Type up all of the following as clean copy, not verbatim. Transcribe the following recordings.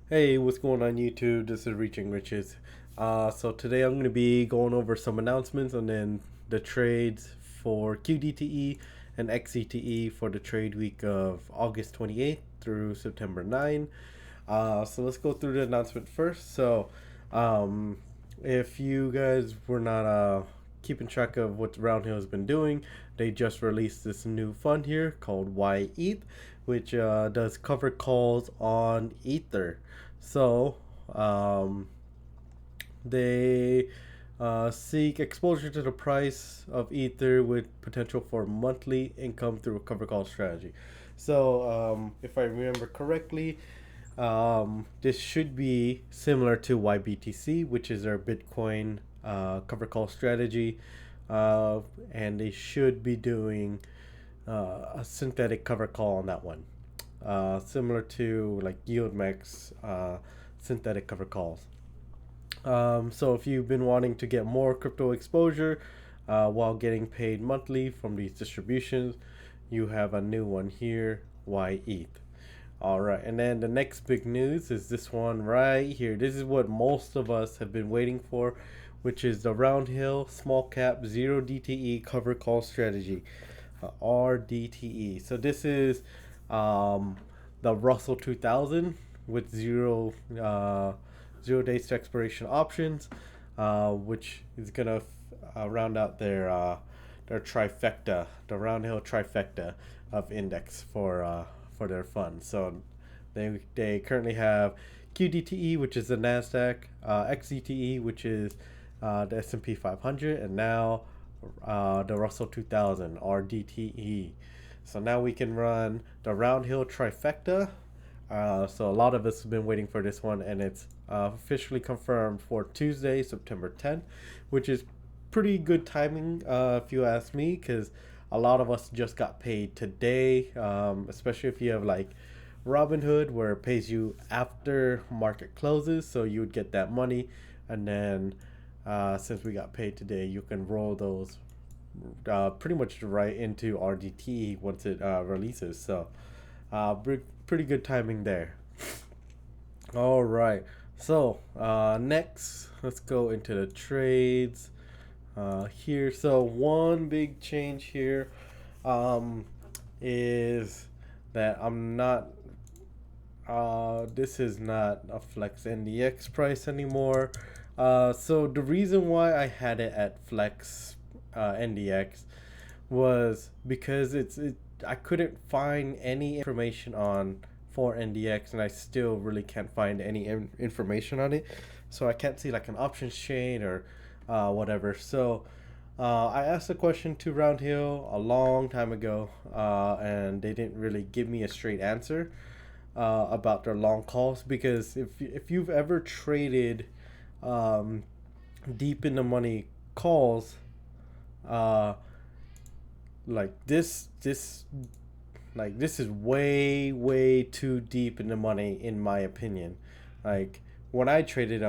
Hey, what's going on YouTube? This is Reaching Riches. So today I'm going to be going over some announcements and then the trades for QDTE and XDTE for the trade week of August 28th through September 9. So let's go through the announcement first. Um, if you guys were not keeping track of what RoundHill has been doing, they just released this new fund here called YETH, which does cover calls on Ether. So um, they seek exposure to the price of Ether with potential for monthly income through a cover call strategy. If I remember correctly, this should be similar to YBTC, which is our Bitcoin cover call strategy. And they should be doing a synthetic cover call on that one, similar to like YieldMax synthetic cover calls. So if you've been wanting to get more crypto exposure while getting paid monthly from these distributions, you have a new one here, YETH. All right, and then the next big news is this one right here. This is what most of us have been waiting for, which is the RoundHill Small Cap Zero DTE Cover Call Strategy, RDTE. So this is um, the Russell 2000 with 0 days to expiration options, which is gonna round out their trifecta, the RoundHill trifecta of index for their fund. So they currently have QDTE, which is the Nasdaq, XDTE, which is the S&P 500, and now the Russell 2000 RDTE. So now we can run the RoundHill trifecta. So a lot of us have been waiting for this one, and it's officially confirmed for Tuesday, September 10th, which is pretty good timing, if you ask me, because a lot of us just got paid today, especially if you have like Robinhood, where it pays you after market closes, so you would get that money, and then since we got paid today, you can roll those pretty much right into RDT once it releases. So pretty good timing there. All right. Next, let's go into the trades here. So one big change here um, is that I'm not. This is not a Flex NDX price anymore. So the reason why I had it at Flex NDX was because I couldn't find any information on for NDX, and I still really can't find any information on it. So I can't see like an options chain or whatever. I asked a question to RoundHill a long time ago, and they didn't really give me a straight answer about their long calls, because if you've ever traded um, deep in the money calls, uh, like this is way too deep in the money in my opinion. Like when I traded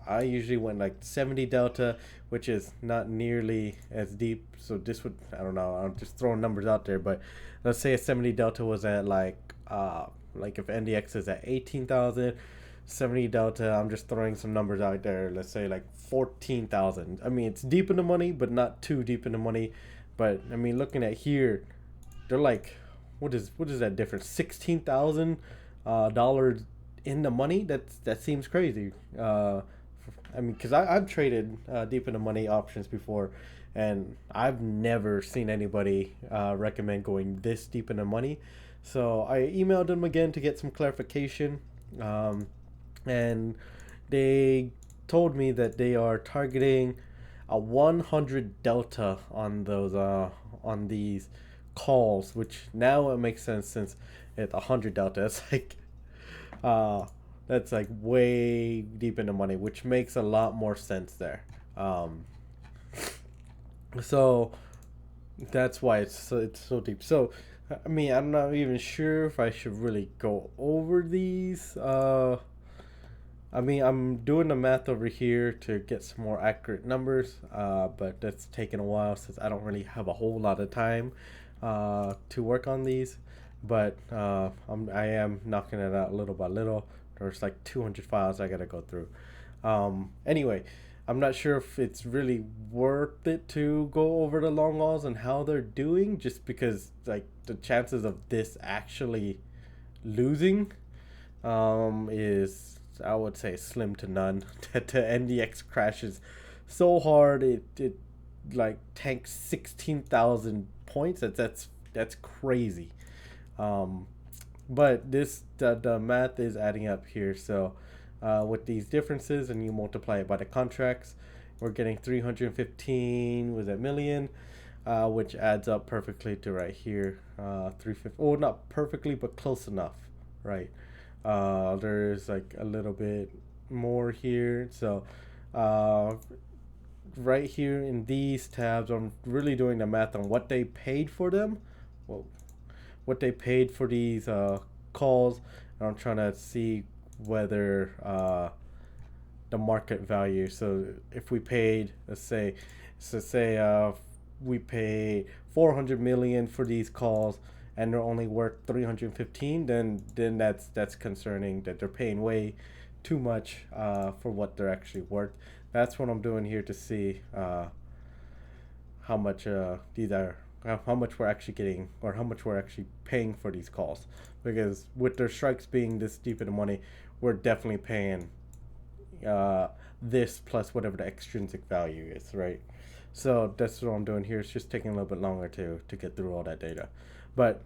I usually went like 70 delta, which is not nearly as deep. So this would, I don't know, I'm just throwing numbers out there, but let's say a 70 delta was at like if NDX is at 18,000, 70 delta, I'm just throwing some numbers out there, let's say like 14,000. I mean, it's deep in the money, but not too deep in the money. But I mean, looking at here, they're like, what is that difference? $16,000 in the money. That seems crazy. I mean, because I've traded deep in the money options before, and I've never seen anybody recommend going this deep in the money. So I emailed them again to get some clarification, and they told me that they are targeting a 100 delta on those on these calls, which now it makes sense since it's 100 delta. It's like uh that's like way deep in the money, which makes a lot more sense there. So that's why it's so deep. So I mean, I'm not even sure if I should really go over these. I mean, I'm doing the math over here to get some more accurate numbers, but that's taken a while since I don't really have a whole lot of time to work on these. But I am knocking it out little by little, There's like 200 files I gotta go through. Anyway, I'm not sure if it's really worth it to go over the long hauls and how they're doing, just because like the chances of this actually losing is, I would say, slim to none. The NDX crashes so hard it like tanks 16,000 points. That's crazy. But the math is adding up here. So with these differences, and you multiply it by the contracts, we're getting 315 was that million, which adds up perfectly to right here, 350. Oh, not perfectly, but close enough, right? There's like a little bit more here. So right here in these tabs, I'm really doing the math on what they paid for them. Whoa. What they paid for these calls, and I'm trying to see whether the market value. So if we paid, let's say we pay 400 million for these calls and they're only worth 315, then that's concerning, that they're paying way too much for what they're actually worth. That's what I'm doing here to see how much these are, how much we're actually getting, or how much we're actually paying for these calls. Because with their strikes being this deep in the money, we're definitely paying this plus whatever the extrinsic value is, right? So that's what I'm doing here. It's just taking a little bit longer to get through all that data. But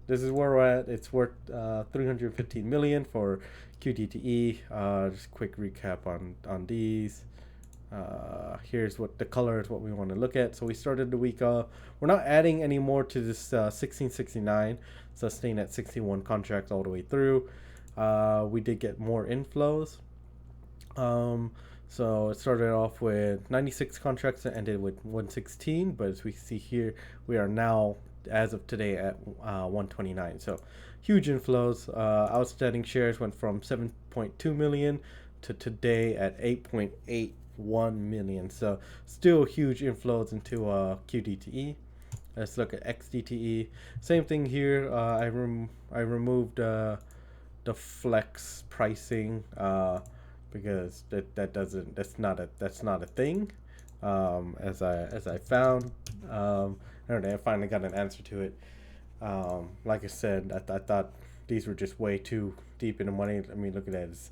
this is where we're at. It's worth 315 million for QDTE. Just quick recap on these. Here's what the color is, what we want to look at. So we started the week off. We're not adding any more to this 1669, so staying at 61 contracts all the way through. We did get more inflows. So it started off with 96 contracts and ended with 116, but as we see here, we are now, as of today, at 129. So huge inflows. Outstanding shares went from 7.2 million to today at 8.81 million. So still huge inflows into QDTE. Let's look at XDTE. Same thing here. I removed the flex pricing because that's not a thing. As I found, I don't know, I finally got an answer to it. Like I said, I thought these were just way too deep in the money. I mean, look at that. It's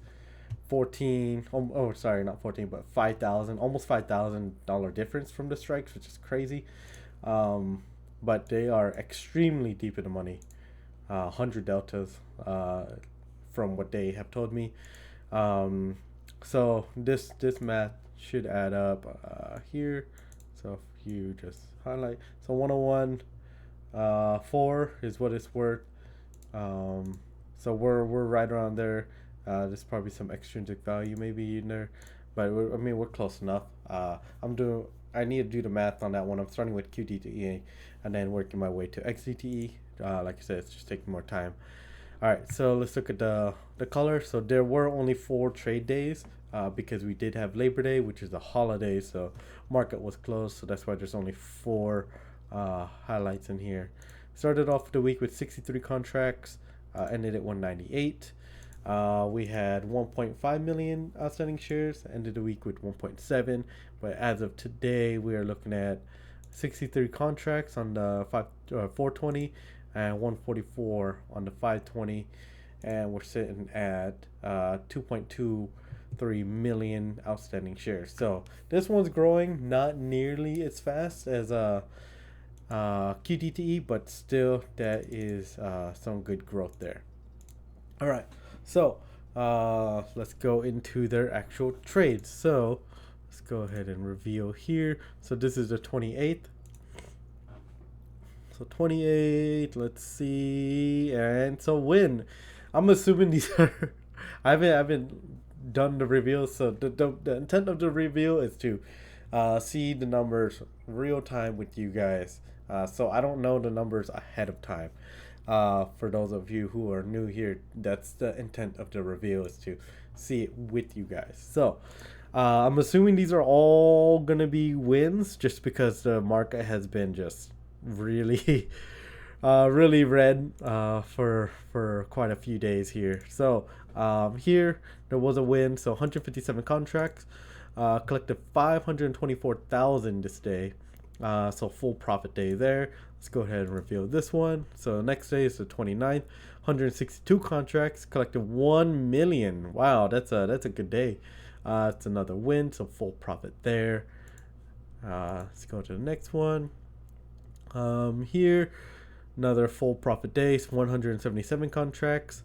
14. Oh, sorry, not 14, but 5,000, almost $5,000 difference from the strikes, which is crazy. But they are extremely deep in the money. 100 deltas, from what they have told me. So this math should add up here. So if you just highlight, so 101 4 is what it's worth. So we're right around there. There's probably some extrinsic value maybe in there, but we're close enough. I need to do the math on that one. I'm starting with QDTE and then working my way to XDTE. Like I said, it's just taking more time. All right, so let's look at the color. So there were only 4 trade days because we did have Labor Day, which is a holiday, so market was closed. So that's why there's only 4 highlights in here. Started off the week with 63 contracts, ended at 198. We had 1.5 million outstanding shares, ended the week with 1.7. But as of today, we are looking at 63 contracts on the 420 and 144 on the 520, and we're sitting at 2.23 million outstanding shares. So this one's growing, not nearly as fast as QDTE, but still that is some good growth there. All right, so let's go into their actual trades. So let's go ahead and reveal here. So this is the 28th. So 28, let's see, and so win. I'm assuming these are, I haven't done the reveal, so the intent of the reveal is to see the numbers real time with you guys. So I don't know the numbers ahead of time. For those of you who are new here, that's the intent of the reveal, is to see it with you guys. So I'm assuming these are all gonna be wins, just because the market has been just really red for quite a few days here. So Here there was a win, so 157 contracts, collected 524,000 this day. So full profit day there. Let's go ahead and reveal this one. So the next day is the 29th. 162 contracts, collected 1 million. Wow, that's a good day. It's another win, so full profit there. Let's go to the next one. Here, another full profit day. 177 contracts,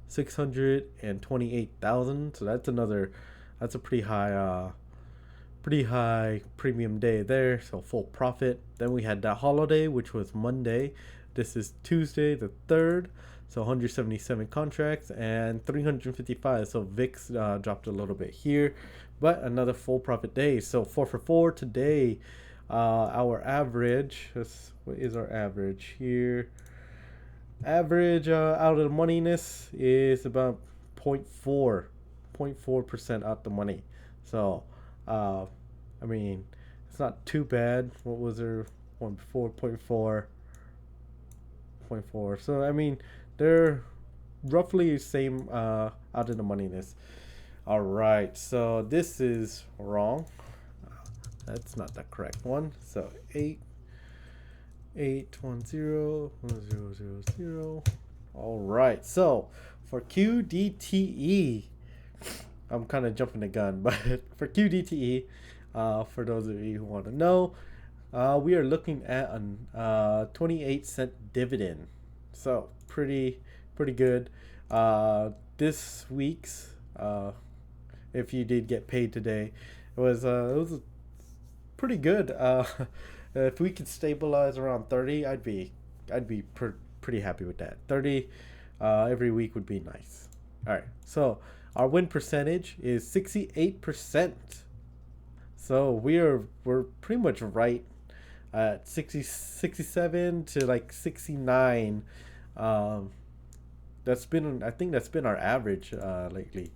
628,000. So that's a pretty high premium day there. So full profit. Then we had that holiday, which was Monday. This is Tuesday the 3rd. So 177 contracts and 355. So VIX dropped a little bit here, but another full profit day. So 4 for 4 today. Our average, what is our average here? Average out of the moneyness is about 0.4% out the money. So, I mean, it's not too bad. What was there one before? 0.4. So, I mean, they're roughly the same out of the moneyness. All right, so this is wrong. That's not the correct one. So 8101000. All right. So for QDTE, I'm kind of jumping the gun, but for QDTE, for those of you who want to know, we are looking at a 28-cent dividend. So pretty good. This week's, if you did get paid today, it was pretty good. If we could stabilize around 30, I'd be pretty happy with that. 30 every week would be nice. All right, so our win percentage is 68%. So we're pretty much right at 67 to like 69. I think that's been our average lately.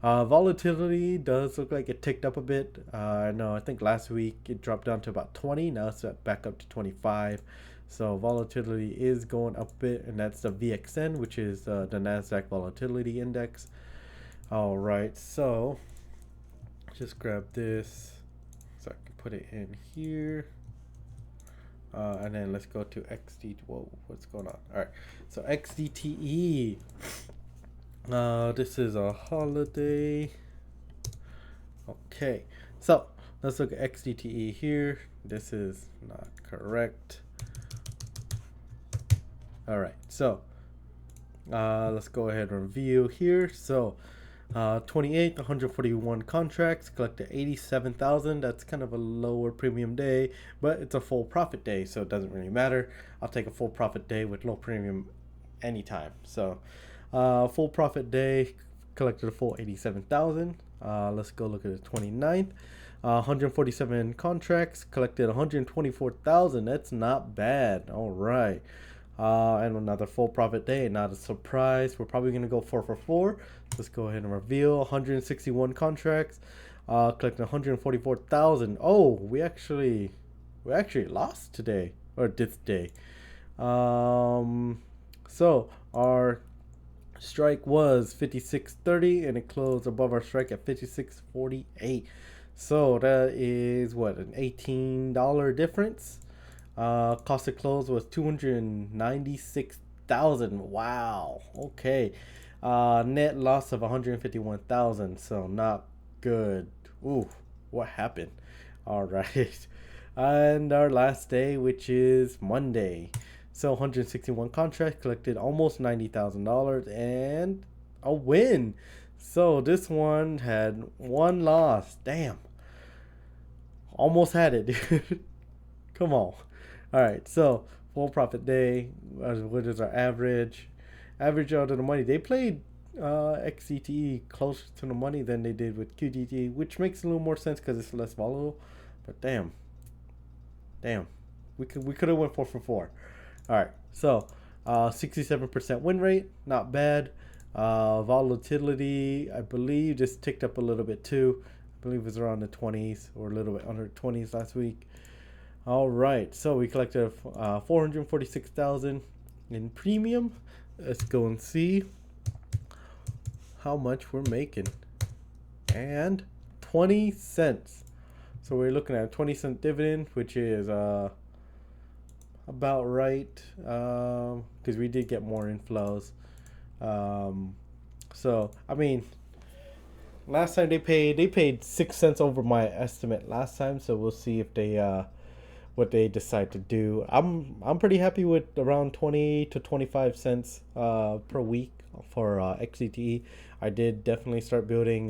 Volatility does look like it ticked up a bit. I think last week it dropped down to about 20. Now it's back up to 25. So volatility is going up a bit, and that's the VXN, which is the NASDAQ Volatility Index. All right, so just grab this so I can put it in here. And then let's go to XD. Whoa, what's going on? All right, so XDTE. This is a holiday. Okay, so let's look at XDTE here. This is not correct. All right, so let's go ahead and review here. So 28, 141 contracts, collected 87,000. That's kind of a lower premium day, but it's a full profit day, so it doesn't really matter. I'll take a full profit day with low premium anytime. So full profit day, collected a full 87,000. Let's go look at the 29th. 147 contracts, collected 124,000. That's not bad. All right. And another full profit day. Not a surprise. We're probably going to go 4 for 4. Let's go ahead and reveal 161 contracts, collected 144,000. Oh, we actually lost today, or this day. So our strike was 56.30 and it closed above our strike at 56.48. So that is what, an $18 difference. Cost of close was 296,000. Wow. Okay. Net loss of 151,000. So not good. Ooh, what happened? All right. And our last day, which is Monday. So 161 contracts, collected almost $90,000 and a win. So this one had one loss. Damn. Almost had it, dude. Come on. All right. So full profit day. What is our average? Average out of the money. They played XDTE closer to the money than they did with QDTE, which makes a little more sense because it's less volatile. But damn. We could have went 4 for 4. All right, so 67% win rate, not bad. Volatility, I believe, just ticked up a little bit too. I believe it was around the 20s or a little bit under 20s last week. All right, so we collected 446,000 in premium. Let's go and see. how much we're making. And 20 cents. So we're looking at a 20-cent dividend, which is about right, because we did get more inflows. So I mean, last time they paid 6 cents over my estimate last time. So we'll see if they what they decide to do. I'm pretty happy with around 20 to 25 cents per week for XDTE. I did definitely start building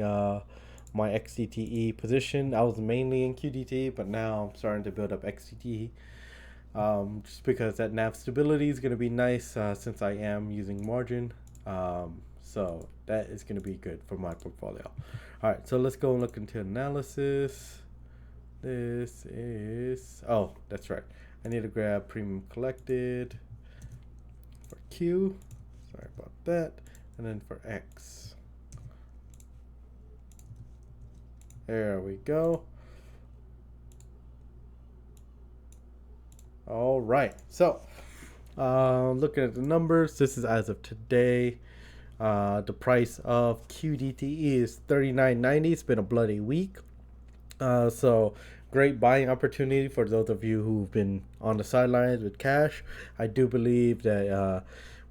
my XDTE position. I was mainly in QDTE, but now I'm starting to build up XDTE. Just because that nav stability is going to be nice since I am using margin. So that is going to be good for my portfolio. All right, so let's go and look into analysis. This is, oh, that's right. I need to grab premium collected for Q. Sorry about that. And then for X. There we go. All right. So, looking at the numbers, this is as of today. The price of QDTE is $39.90. It's been a bloody week. So great buying opportunity for those of you who've been on the sidelines with cash. I do believe that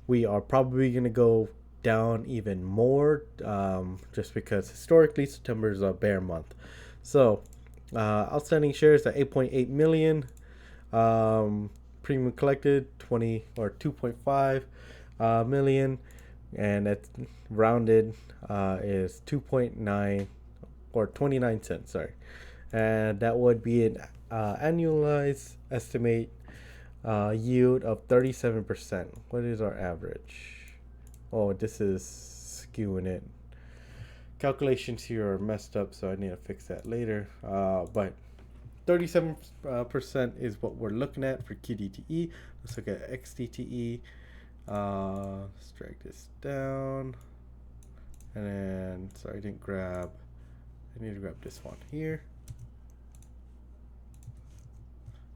we are probably going to go down even more, just because historically September is a bear month. So outstanding shares at 8.8 million. Premium collected 2.5 million, and that's rounded is 2.9 or 29 cents, sorry. And that would be an annualized estimate yield of 37%. What is our average? Oh, this is skewing it. Calculations here are messed up, so I need to fix that later. But 37% is what we're looking at for QDTE. Let's look at XDTE. Let's drag this down. And then, sorry, I need to grab this one here.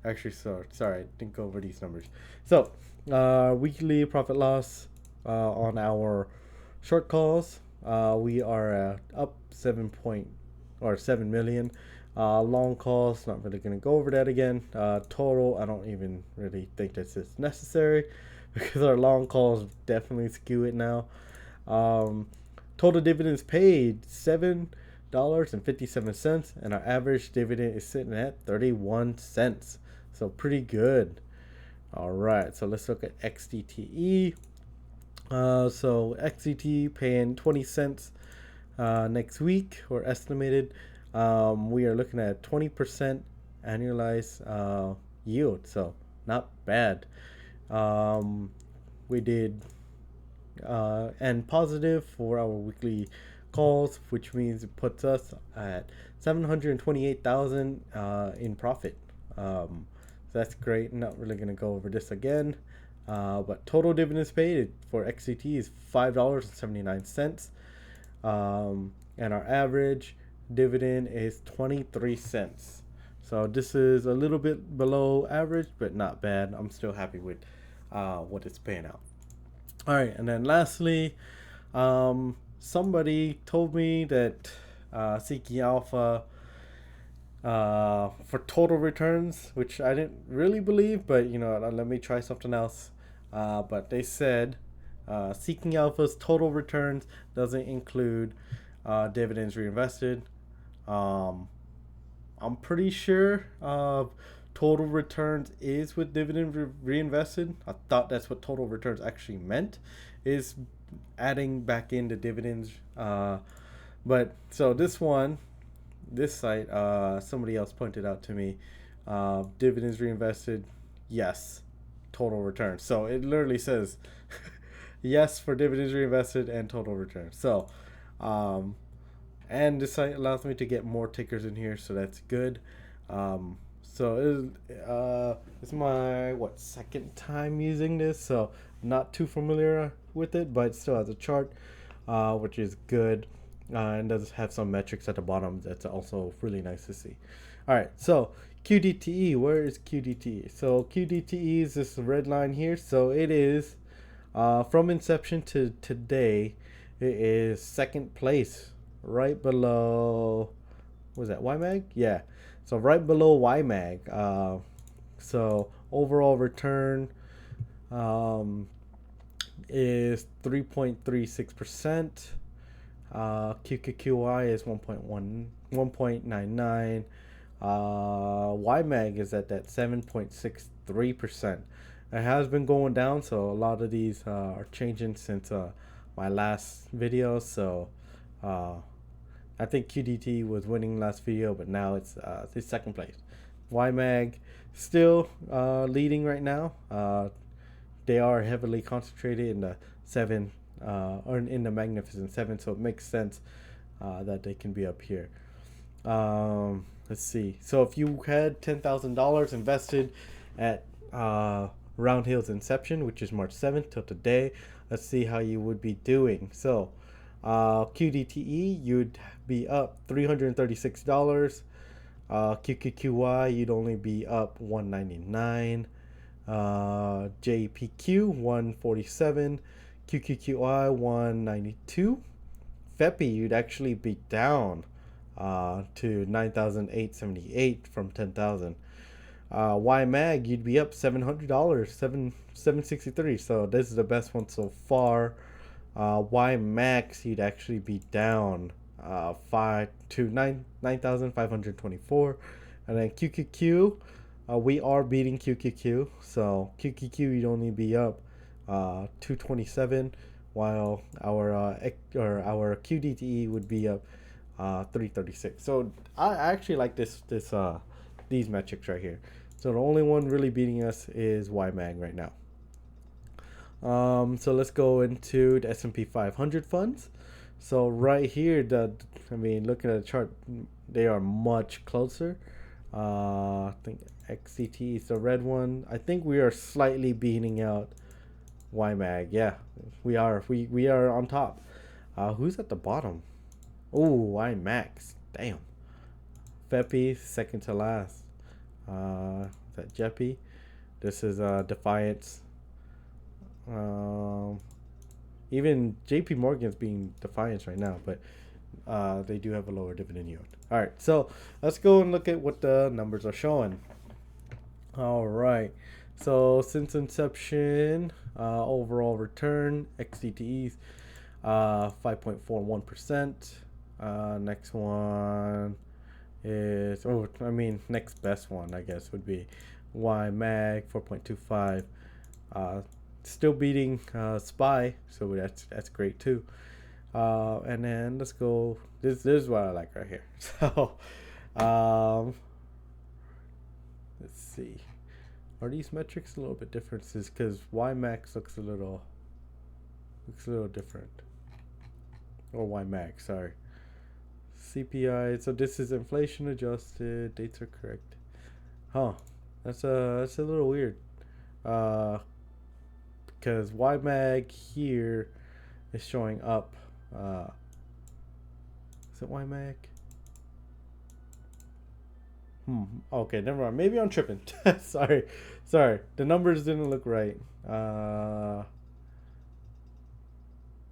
Actually, sorry, I didn't go over these numbers. So, weekly profit loss on our short calls, we are up 7 million. Long calls, not really going to go over that again. Total, I don't even really think this is necessary because our long calls definitely skew it now. Total dividends paid $7.57, and our average dividend is sitting at 31 cents. So pretty good. All right, so let's look at XDTE. So XDTE paying 20 cents next week, or estimated. We are looking at 20% annualized yield, so not bad. We did and positive for our weekly calls, which means it puts us at 728,000 in profit. So that's great. Not really going to go over this again. But total dividends paid for XCT is $5.79. And our average dividend is 23 cents. So this is a little bit below average, but not bad. I'm still happy with what it's paying out. All right, and then lastly, somebody told me that Seeking Alpha for total returns, which I didn't really believe, but let me try something else. But they said Seeking Alpha's total returns doesn't include dividends reinvested. I'm pretty sure total returns is with dividend reinvested. I thought that's what total returns actually meant, is adding back in the dividends. But so this site, somebody else pointed out to me, dividends reinvested, yes, total return. So it literally says yes for dividends reinvested and total return. So and this site allows me to get more tickers in here, so that's good. So it's my second time using this, so not too familiar with it, but it still has a chart, which is good, and does have some metrics at the bottom. That's also really nice to see. All right, so QDTE, where is QDTE? So QDTE is this red line here. So it is from inception to today, It is second place, right below. What was that, YMAG? Yeah. So right below YMAG. So overall return um, is 3.36%. QQQI is 1.99. YMAG is at that 7.63%. It has been going down, so a lot of these are changing since my last video. So uh, I think QDT was winning last video, but now it's second place. YMAG still leading right now. They are heavily concentrated in the seven or in the Magnificent Seven, so it makes sense that they can be up here. Let's see. So if you had $10,000 invested at RoundHill's inception, which is March 7th till today, let's see how you would be doing. So QDTE, you'd be up $336. QQQY, you'd only be up $199. JPQ 147, QQQI 192. FEPI, you'd actually be down to 9,878 from 10,000. YMAG, you'd be up $700, 763. So this is the best one so far. YMAX, you'd actually be down 9,524. And then QQQ, we are beating QQQ. So QQQ, you'd only be up 227, while our QDTE would be up 336. So I actually like these metrics right here. So the only one really beating us is YMAG right now. So let's go into the S&P 500 funds. So right here, looking at the chart, they are much closer. I think XDTE is the red one. I think we are slightly beating out YMAG. Yeah, we are. We are on top. Who's at the bottom? Oh, YMAX. Damn. FEPI, second to last. Is that JEPI? This is Defiance. Even JP Morgan's being Defiance right now, but they do have a lower dividend yield. All right, so let's go and look at what the numbers are showing. All right, so since inception, overall return, XDTEs, 5.41%. Next one is, next best one, I guess, would be YMAG, 4.25. Still beating SPY, so that's great too. And then let's go. This is what I like right here. So, let's see. Are these metrics a little bit different? Because YMAX looks a little different. Or YMAX, sorry. CPI. So this is inflation adjusted. Dates are correct. Huh? That's a little weird. Because YMAG here is showing up. Is it YMAG? Okay, never mind. Maybe I'm tripping. Sorry. The numbers didn't look right.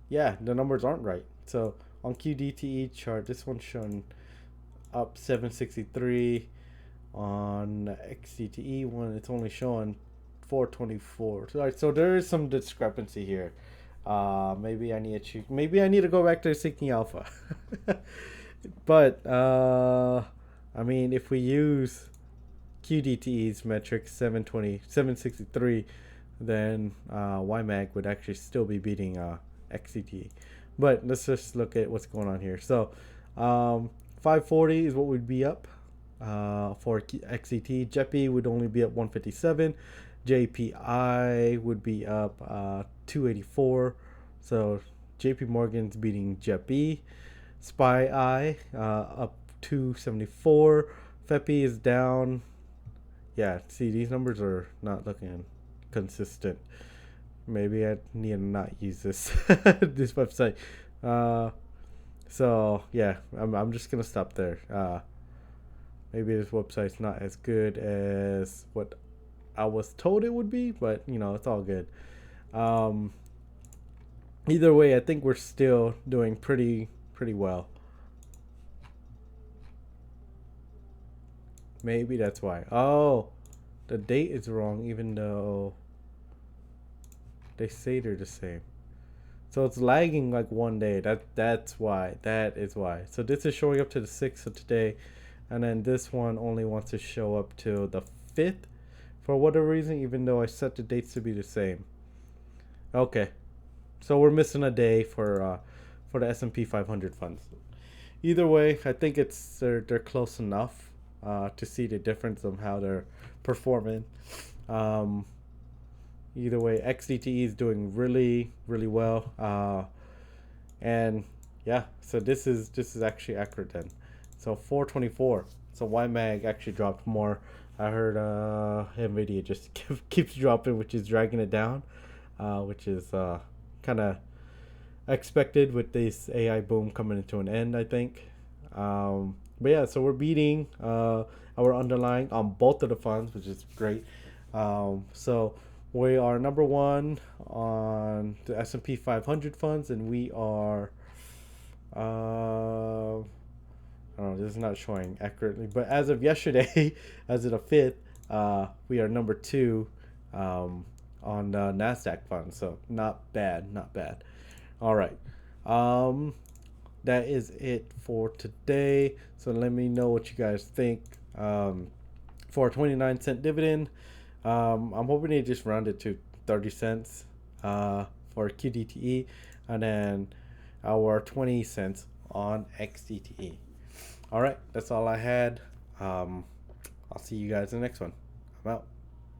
Yeah, the numbers aren't right. So on QDTE chart, this one's showing up 763. On XDTE one, it's only showing 424. So there is some discrepancy here. Maybe I need to go back to Seeking Alpha. But if we use QDTE's metric 763, then YMAG would actually still be beating XDTE. But let's just look at what's going on here. So 540 is what would be up for XDT. JEPI would only be up 157. JPI would be up 284. So JP Morgan's beating JEPI. SPY up 274. FEPI is down. Yeah, see, these numbers are not looking consistent. Maybe I need to not use this this website. So yeah, I'm just gonna stop there. Maybe this website's not as good as what I was told it would be, but it's all good. Either way, I think we're still doing pretty well. Maybe that's why. Oh, the date is wrong, even though they say they're the same. So it's lagging like one day. That's why. That is why. So this is showing up to the 6th of today, and then this one only wants to show up to the 5th for whatever reason, even though I set the dates to be the same. Okay, so we're missing a day for the S&P 500 funds. Either way, I think they're close enough to see the difference of how they're performing. Um, Either way, XDTE is doing really well, and yeah, so this is actually accurate then. So 424. So YMAG actually dropped more. I heard Nvidia just keeps dropping, which is dragging it down, which is kind of expected with this AI boom coming into an end, I think. But yeah, so we're beating our underlying on both of the funds, which is great. So we are number one on the S&P 500 funds, and we are. I don't know, this is not showing accurately, but as of yesterday, as of the 5th, we are number two on the NASDAQ fund. So not bad, not bad. All right. Um, that is it for today. So let me know what you guys think. For a 29-cent dividend, I'm hoping they just round it to 30 cents for QDTE, and then our 20 cents on XDTE. All right, that's all I had. I'll see you guys in the next one. I'm out.